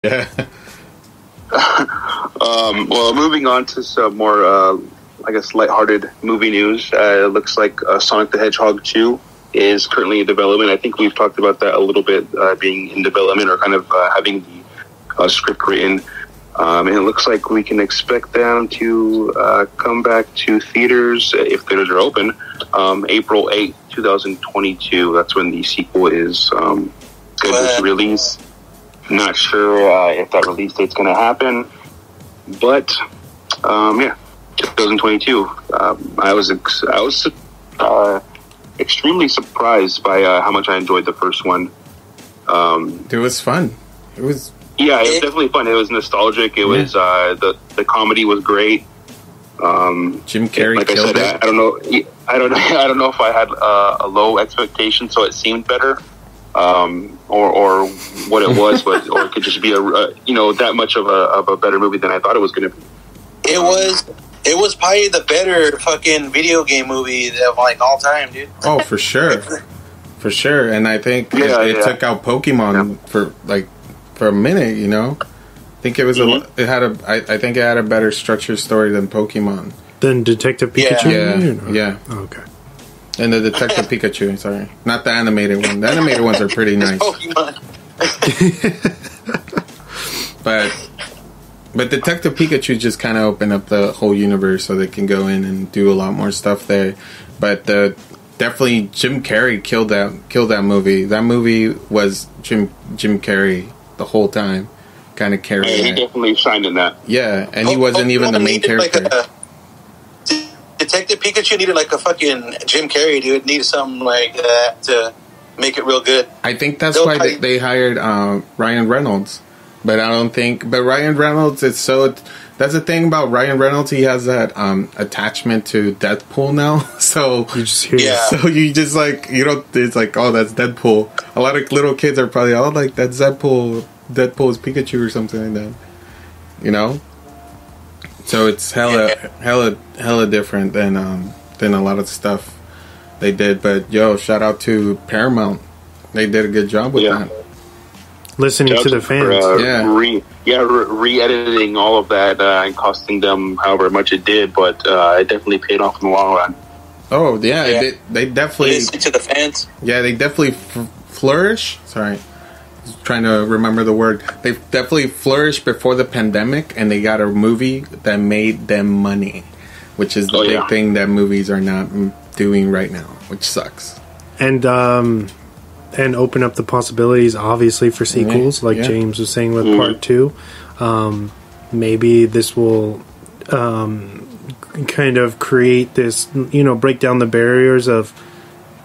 Yeah. Well, moving on to some more, I guess, lighthearted movie news. It looks like Sonic the Hedgehog 2 is currently in development. I think we've talked about that a little bit, being in development or kind of having the script written. And it looks like we can expect them to come back to theaters, if theaters are open, April 8th, 2022. That's when the sequel is scheduled to release. Not sure if that release date's going to happen, but 2022. I was extremely surprised by how much I enjoyed the first one. It was fun. It was definitely fun. It was nostalgic. It was the comedy was great. Jim Carrey like killed I said, it. I don't know if I had a low expectation, so it seemed better. Or what it was, or it could just be that much of a better movie than I thought it was going to be. It was probably the better fucking video game movie of like all time, dude. Oh, for sure, for sure. And I think it took out Pokemon for a minute. You know, I think it was I think it had a better structured story than Pokemon. Than Detective Pikachu. Yeah. Oh, okay. And the Detective Pikachu, sorry. Not the animated one. The animated ones are pretty nice. But Detective Pikachu just kind of opened up the whole universe so they can go in and do a lot more stuff there. But definitely Jim Carrey killed that movie. That movie was Jim Carrey the whole time, kind of carrying it. He definitely shined in that. Yeah, and he wasn't even the main character. Detective Pikachu needed like a fucking Jim Carrey, dude. Needed something like that to make it real good. I think that's why they hired Ryan Reynolds. But I don't think... But Ryan Reynolds is so... That's the thing about Ryan Reynolds. He has that attachment to Deadpool now. So you just hear So you just like... You don't... It's like, oh, that's Deadpool. A lot of little kids are probably, oh, like, that's Deadpool. Deadpool is Pikachu or something like that. You know? So it's hella different than a lot of stuff they did. But shout out to Paramount. They did a good job with that. Listening to the fans, re-editing all of that and costing them however much it did, but it definitely paid off in the long run. Oh yeah. They definitely listen to the fans. Yeah, they definitely flourish. Sorry. Trying to remember the word. They definitely flourished before the pandemic, and they got a movie that made them money, which is the big thing that movies are not doing right now, which sucks. And open up the possibilities, obviously, for sequels, like James was saying with Part 2. Maybe this will kind of create this, break down the barriers of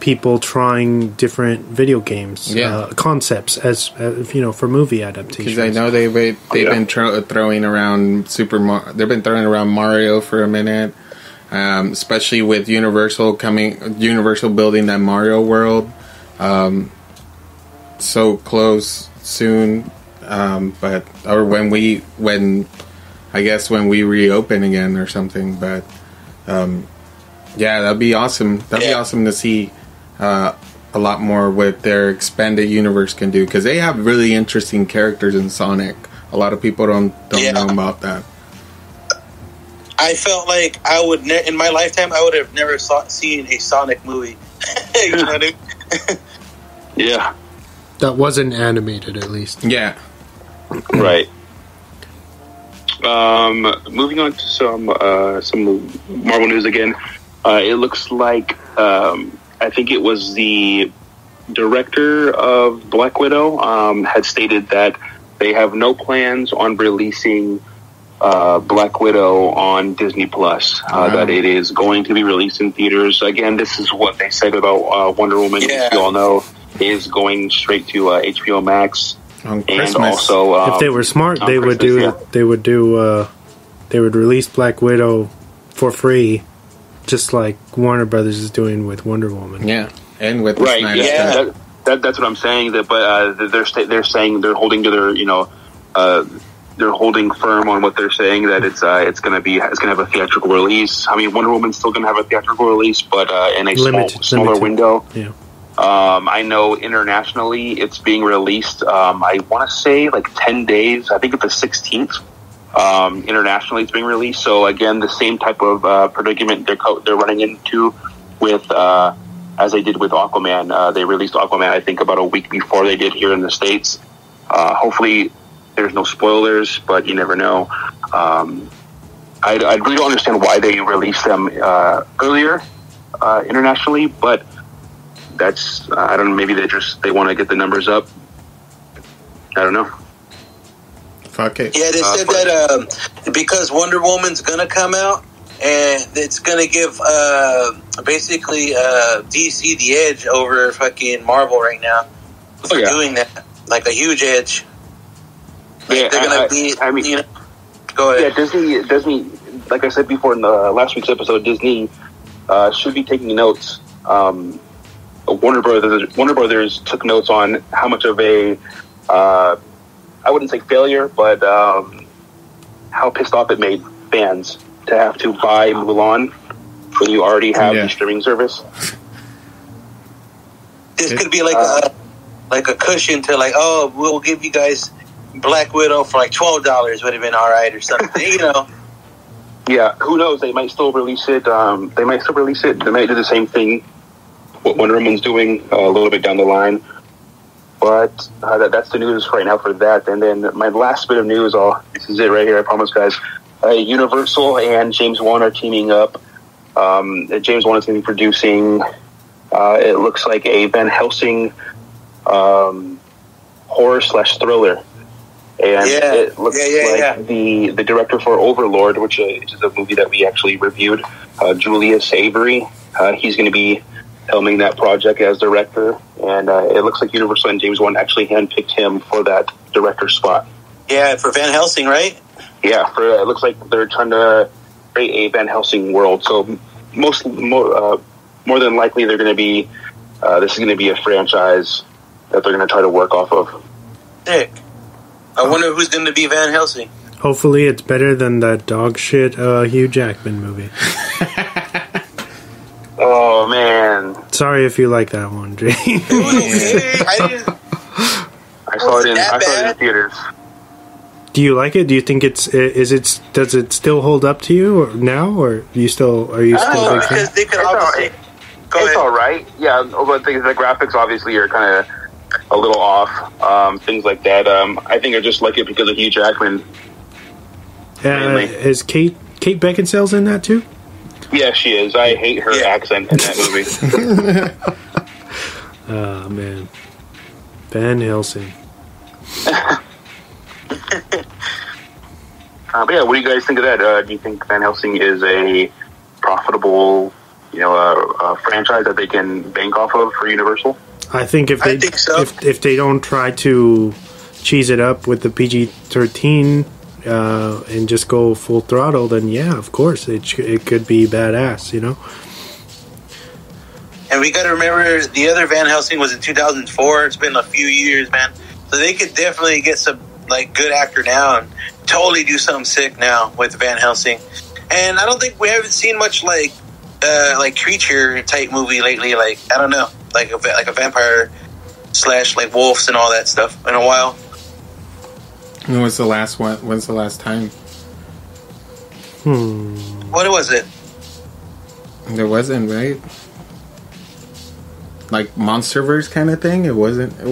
people trying different video games concepts as for movie adaptations. Because I know they've been throwing around they've been throwing around Mario for a minute, especially with Universal building that Mario world, so close soon, when we reopen again or something. But that'd be awesome. That'd be awesome to see. A lot more what their expanded universe can do, because they have really interesting characters in Sonic. A lot of people don't know about that. I felt like I would in my lifetime I would have never seen a Sonic movie. You know what I mean? Yeah, that wasn't animated, at least. Yeah, right. Moving on to some Marvel news again. It looks like. I think it was the director of Black Widow had stated that they have no plans on releasing Black Widow on Disney Plus. That it is going to be released in theaters. Again, this is what they said about Wonder Woman. Yeah. As you all know, is going straight to HBO Max. On Christmas. And also, if they were smart, they would release Black Widow for free. Just like Warner Brothers is doing with Wonder Woman. Yeah, and with Snyder Cut. That's what I'm saying. But they're saying they're holding to their they're holding firm on what they're saying, that it's gonna have a theatrical release. I mean, Wonder Woman's still gonna have a theatrical release, but in a smaller window. Yeah. I know internationally it's being released, I want to say like 10 days. I think it's the 16th. Internationally it's being released. So again, the same type of predicament they're running into with as they did with Aquaman. They released Aquaman, I think, about a week before they did here in the States. Hopefully there's no spoilers, but you never know. I really don't understand why they released them earlier internationally, but that's I don't know. Maybe they want to get the numbers up. I don't know. Fuck it. Yeah, they said that because Wonder Woman's gonna come out, and it's gonna give basically DC the edge over fucking Marvel right now for doing that, like a huge edge. Yeah, they're gonna be. I mean, you know, go ahead. Yeah, Disney. Like I said before in the last week's episode, Disney should be taking notes. Warner Brothers took notes on how much of a I wouldn't say failure, but how pissed off it made fans to have to buy Mulan when you already have the streaming service. This could be like a cushion to like, oh, we'll give you guys Black Widow for like $12 would have been all right or something, you know. Yeah, who knows? They might still release it. They might do the same thing what Wonder Woman's doing a little bit down the line. But that's the news right now for that. And then my last bit of news, this is it right here, I promise, guys. Universal and James Wan are teaming up. James Wan is going to be producing, it looks like a Van Helsing horror/thriller. And it looks like the director for Overlord, which is a movie that we actually reviewed, Julius Avery, he's going to be helming that project as director. And it looks like Universal and James Wan actually handpicked him for that director spot. Yeah, for Van Helsing, right? Yeah, it looks like they're trying to create a Van Helsing world. So more than likely they're going to be, this is going to be a franchise that they're going to try to work off of. Sick. I wonder who's going to be Van Helsing. Hopefully it's better than that dog shit Hugh Jackman movie. Oh, man. Sorry if you like that one, Jay. I saw it in theaters. Do you like it? Do you think does it still hold up to you now, or are you still because they could obviously it's all right. Yeah, but the graphics obviously are kind of a little off, things like that. I think I just like it because of Hugh Jackman. Is Kate Beckinsale's in that too? Yeah, she is. I hate her accent in that movie. Oh man, Van Helsing. But yeah, what do you guys think of that? Do you think Van Helsing is a profitable, a franchise that they can bank off of for Universal? I think if they don't try to cheese it up with the PG-13 and just go full throttle, then yeah, of course it could be badass, And we got to remember the other Van Helsing was in 2004. It's been a few years, man. So they could definitely get some like good actor now and totally do something sick now with Van Helsing. And I don't think we haven't seen much like creature type movie lately. Like I don't know, like a vampire / like wolves and all that stuff in a while. When was the last one? When's the last time? What was it? There wasn't, right? Like Monsterverse kind of thing. It wasn't. The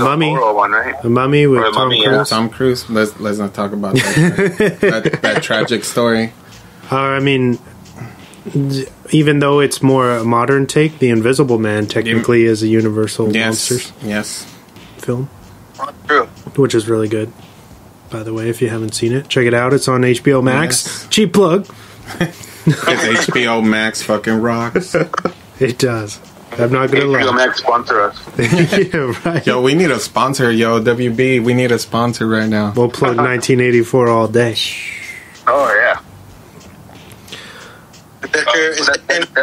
Mummy. One, right? The Mummy with Tom Cruise. Yeah. Tom Cruise. Let's not talk about that that tragic story. I mean, even though it's more a modern take, The Invisible Man technically is a Universal Monsters film. True. Which is really good. By the way, if you haven't seen it, check it out. It's on HBO Max. Yes. Cheap plug. Because HBO Max fucking rocks. It does. I'm not gonna lie. HBO Max sponsor us. Yeah, right. Yo, we need a sponsor. Yo, WB, we need a sponsor right now. We'll plug 1984 all day. Oh yeah.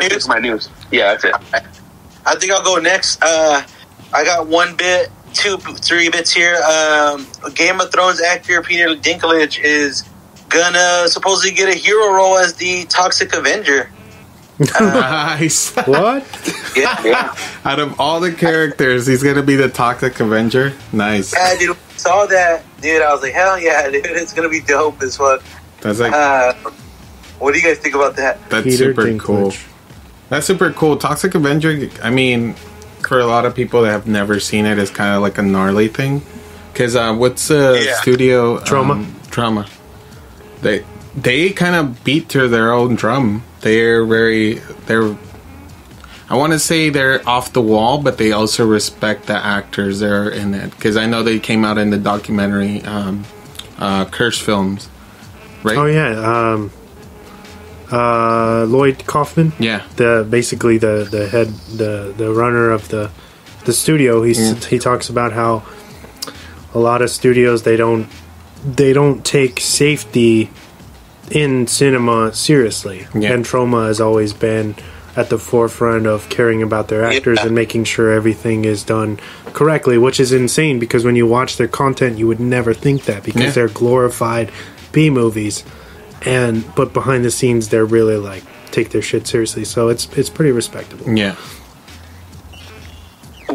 That's my news. Yeah, that's it. I think I'll go next. I got 1 bit, 2, 3 bits here. Game of Thrones actor Peter Dinklage is gonna supposedly get a hero role as the Toxic Avenger. Nice. What? Yeah. Yeah. Out of all the characters, he's gonna be the Toxic Avenger. Nice. Yeah, dude. Saw that, dude. I was like, hell yeah, dude. It's gonna be dope as fuck. That's like What do you guys think about that? that's Peter super Dinklage. cool. That's super cool. Toxic Avenger. I mean, for a lot of people that have never seen it, it's kind of like a gnarly thing. Because what's the studio Trauma? They kind of beat to their own drum. They're I want to say they're off the wall, but they also respect the actors that are in it. Because I know they came out in the documentary Curse films, right? Oh yeah, Lloyd Kaufman. Yeah. Basically the head, the runner of the studio. He talks about how a lot of studios they don't take safety in cinema seriously, and Troma has always been at the forefront of caring about their actors and making sure everything is done correctly, which is insane because when you watch their content, you would never think that because they're glorified B movies, but behind the scenes, they're really like take their shit seriously. So it's pretty respectable. Yeah.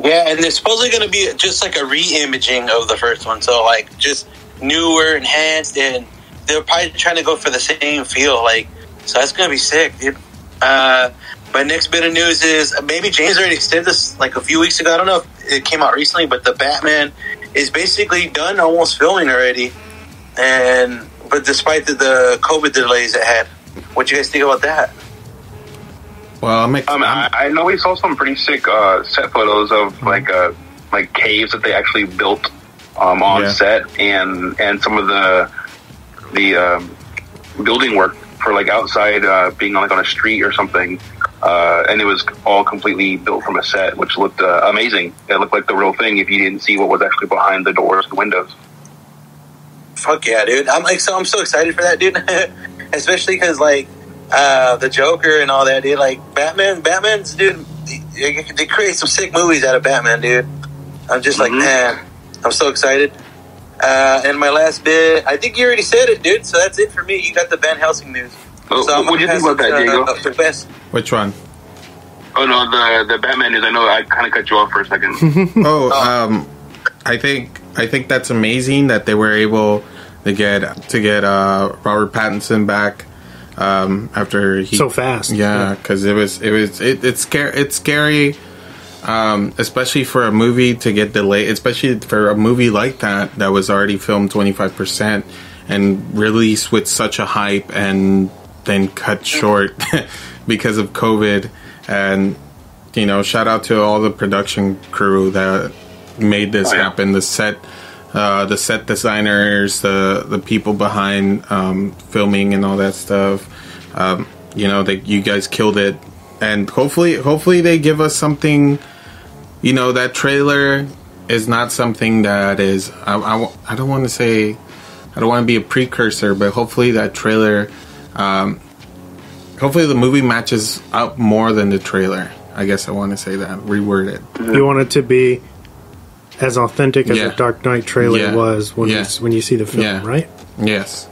Yeah, and there's supposedly going to be just like a re-imaging of the first one, so like just newer, enhanced, and they're probably trying to go for the same feel. Like, so that's going to be sick, dude. My next bit of news is maybe James already said this like a few weeks ago. I don't know if it came out recently, but the Batman is basically done, almost filming already. But despite the COVID delays it had, what you guys think about that? Well, I know we saw some pretty sick set photos of like caves that they actually built on set, and some of the building work for like outside being like on a street or something. And it was all completely built from a set, which looked amazing. It looked like the real thing if you didn't see what was actually behind the doors and windows. Fuck yeah, dude! I'm so excited for that, dude. Especially because like the Joker and all that, dude. Like Batman's dude. They create some sick movies out of Batman, dude. I'm just like, man, I'm so excited. And my last bit, I think you already said it, dude. So that's it for me. You got the Van Helsing news. So what do you think about that, Diego? The best. Which one? Oh no, the Batman news. I know I kind of cut you off for a second. I think that's amazing that they were able to get Robert Pattinson back after he so fast. Yeah, because it's scary, especially for a movie to get delayed, especially for a movie like that was already filmed 25% and released with such a hype and then cut short because of COVID. And shout out to all the production crew that made this happen. The set designers, the people behind filming and all that stuff. You guys killed it, and hopefully they give us something. That trailer is not something that is. I don't want to say. I don't want to be a precursor, but hopefully that trailer. Hopefully the movie matches up more than the trailer. I guess I want to say that. Reword it. You want it to be as authentic as the Dark Knight trailer was when you see the film, right? Yes.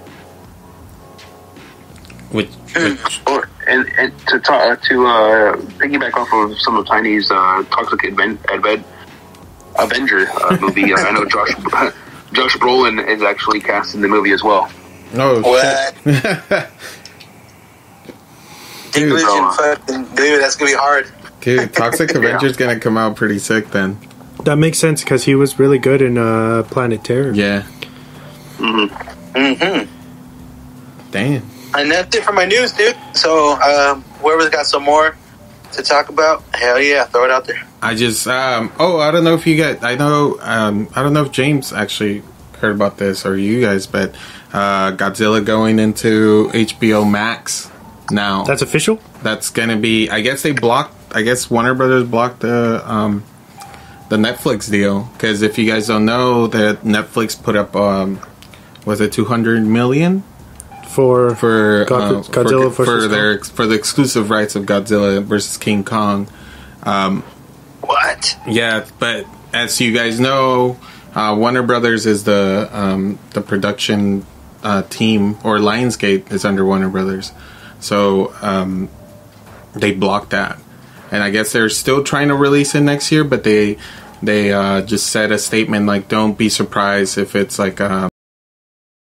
Which and to piggyback off of some of Tiny's Toxic Avenger movie, I know Josh Brolin is actually cast in the movie as well. Oh, what? Dude, that's gonna be hard. Dude, Toxic Avenger's gonna come out pretty sick then. That makes sense because he was really good in Planet Terror. Yeah. Damn. And that's it for my news, dude. So, whoever's got some more to talk about, hell yeah, throw it out there. I just, I don't know if you guys, I don't know if James actually heard about this or you guys, but Godzilla going into HBO Max now. That's official? That's gonna be, I guess Warner Brothers blocked the Netflix deal, because if you guys don't know, that Netflix put up, was it $200 million? For Godzilla for the exclusive rights of Godzilla versus King Kong. What? Yeah, but as you guys know, Warner Brothers is the production team, or Lionsgate is under Warner Brothers. So they blocked that. And I guess they're still trying to release it next year, but they just said a statement like, don't be surprised if it's like